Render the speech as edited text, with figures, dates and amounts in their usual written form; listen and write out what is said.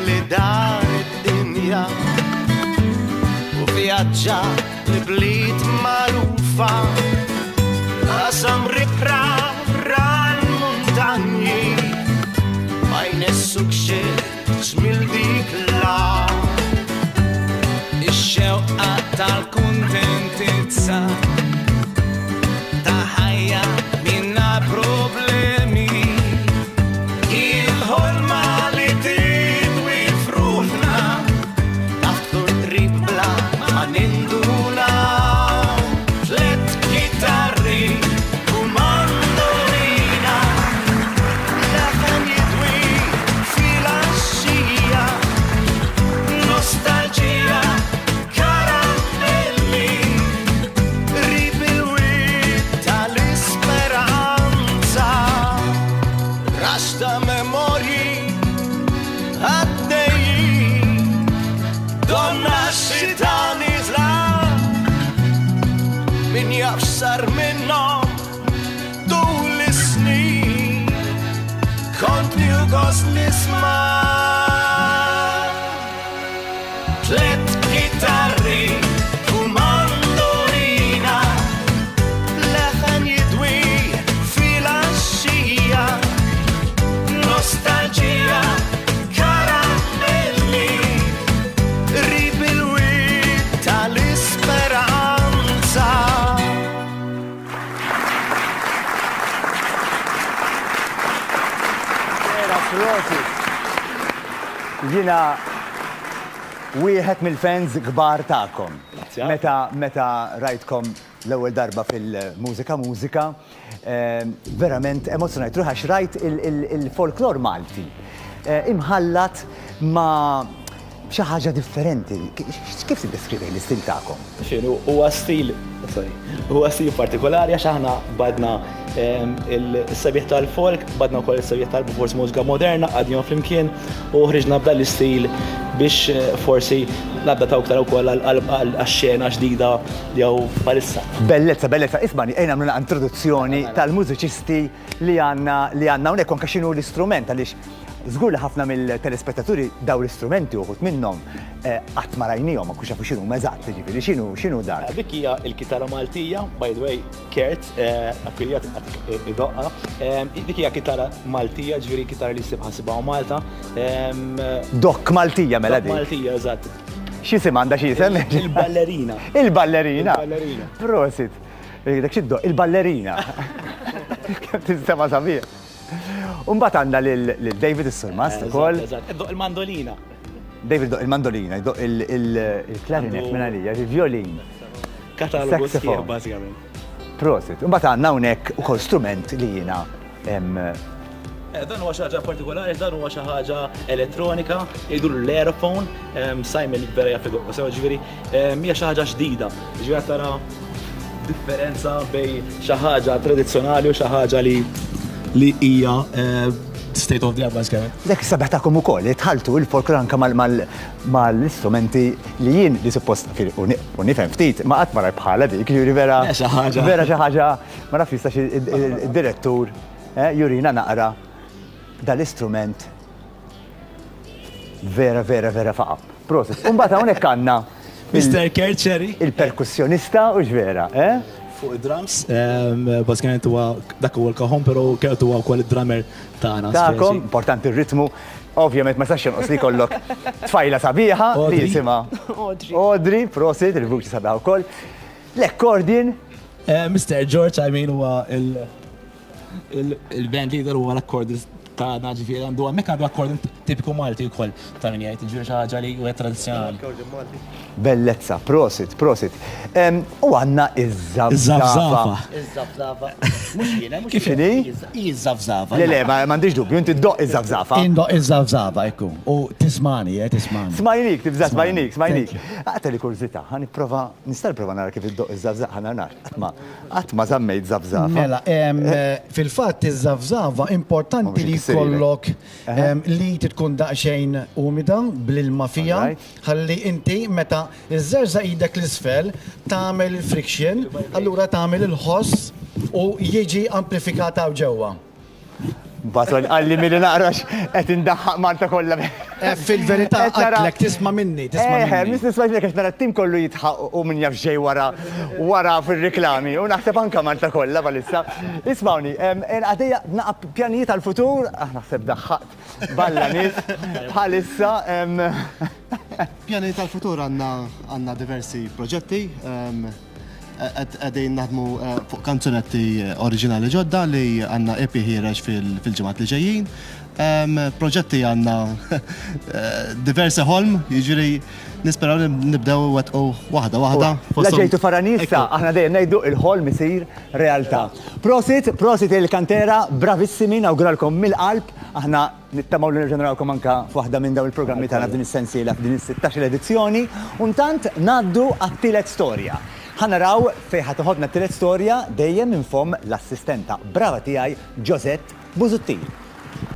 li dar id-dinja u vjaġġa li bliet magħrufa qasam ribra l-muntanji ma jnessuk xejn mill dik l-ar ix-xewqa tal-kuntentizza ta' ħajja minna problemi il-ħolma li tidwi f'ruħna taħt dribla ma ninduna tlet chitarri u mandolina leħen jidwi fil-għaxxija nostalġija karamelli rib il-wid tal-isperanza rasta memorji għaddejji donna xitani zla min jafsar minnom tul is-snin kontni u gost nisma tlet chitarri u mandolina leħen jidwi fil-għaxxija nostalġija karamelli rib il-wid tal-isperanza Jina wieħed mill-fans kbar tagħkom. Meta rajtkom l-ewwel darba fil-mużika, verament emozjonajt ruħ għax rajt il-folklor Malti. Imħallat ma' xi ħaġa differenti. Kif tiddeskrivi l-istil tagħkom? X'inhu huwa stil partikolari għax aħna badna il-sabieħ tal-folk, badna wkoll is-sabieħ tal-forsi mużika moderna, għadjom flimkien u ħriġna b'dan l-istil biex forsi nabda ta' uktar ukoll għax-xena ġdida jew bħalissa. Bellezza, ismani, ejna għamlu introduzzjoni tal-mużiċisti li għandna hawnhekk anke x'inhu l-istrument għaliex żgur li ħafna mill-telespettaturi daw l-istrumenti uħud minnhom qatt ma rajnihom ma kux jafu x'inhu eżatt, jiġifieri x'inhu dak. Dik hija l-kitarra Maltija, by the way, Kert, akwiljat id-doqqa. Dik hija kitarra Maltija, ġifieri kitarra li ssib ħasibha Malta. Dokk Maltija mela dik. Maltija, eżatt. X'isem għandha x'isem? Il-ballerina. Il-ballerina. Prosit. Dak x'iddoq il-ballerina. Kemm tistema sabiħ. Umbat għandna lil David is-Surmast ukoll. Doq il-mandolina. David doq il-mandolina, doq il-klarinet minn għalija, il-violin. Katalogu sħiħ bażikament. Prosit. Umbat għandna hawnhekk ukoll strument li jiena Dan huwa xi ħaġa partikolari, dan huwa xi ħaġa elettronika, jgħidu l-aerophone, Simon vera jaf idoqqa sewa ġifieri, hija xi ħaġa ġdida. Ġifieri tara differenza bejn xi ħaġa tradizzjonali u xi ħaġa li hija state of the art bażikament. Dak is-sabeħ tagħkom ukoll li tħaltu il-folklor anke mal-istrumenti li jien li suppost u nifhem ftit ma qatt ma rajt bħala dik, juri vera xi ħaġa ma nafx jistax id-direttur jurina naqra dal-istrument vera faqa. Proset. Umbagħad hawnhekk għandna Mr. Kerċeri. Il-perkussjonista u x'vera, Fuq id-drums, bażikament huwa dak huwa l-kaħon, però Kert huwa wkoll id-drummer tagħna. Tagħkom, importanti r-ritmu. Ovvjament ma sax jonqos li jkollok tfajla sabiħa li jisimha Audrey, prosit, il-vuċi sabiħa wkoll. L-accordion. Mr. George, I mean, huwa il-band leader huwa l-accordion tagħna ġifieri għandu hemmhekk għandu accordion tipiku Malti wkoll ta' min jgħid ġifieri xi ħaġa li huwa tradizzjonali. Bellezza, prosit. U għandna iż-żabżafa. Iż-żabżafa. Mhux jiena, mhux Kif inhi? Iż-żabżafa. Le, m'għandix dubju, inti ddoq iż-żabżafa. Indoq iż-żabżafa ekku. U tismani, tismani. Smajnik, tibża smajnik. Għata li kurzita, nista' nipprova nara kif iddoq iż-żabżafa ħana nar. Qatt ma żammejt żabżafa. Mela, fil-fatt iż-żabżafa importanti li jkollok li tkun daqsxejn umida bl-ilma fija, ħalli inti meta iż-żerża idek l-isfel tagħmel il-friction, allura tagħmel il-ħoss u jiġi amplifikata ġewwa. Baton għalli milli naqrax qed indaħħaq Malta kollha. Fil-verità għatlek tisma' minni, tisma' minni. Mis nisma' ġek nara t-tim kollu jitħaq u min jaf ġej wara fil-reklami u naħseb anka Malta kollha bħalissa. Ismawni, għadejja naqab pjanijiet għal-futur, naħseb daħħaqt balla nies bħalissa. Pjanijiet għal-futur għandna diversi proġetti. Għadejn naħdmu fuq kanzunetti oriġinali ġodda li għanna EP ħireġ fil-ġemat li ġejjin. Proġetti għanna diversi ħolm, jiġri nisperaw nibdew għatqu wahda. La ġejtu faranista, aħna dejjem ngħidu il-ħolm isir realtà. Prosit il-kantera, bravissimi, nawguralkom mill-qalb, aħna nittamaw li nirġenrawkom anka f'waħda minn dawn il-programmi tagħna f'din is-sensiela f'din is-16 edizzjoni, u ntant ngħaddu għat-tielet storja. ħanaraw fejn ħatoħodna t-tielet storja dejjem infom l-assistenta brava tiegħi Josette Busuttil.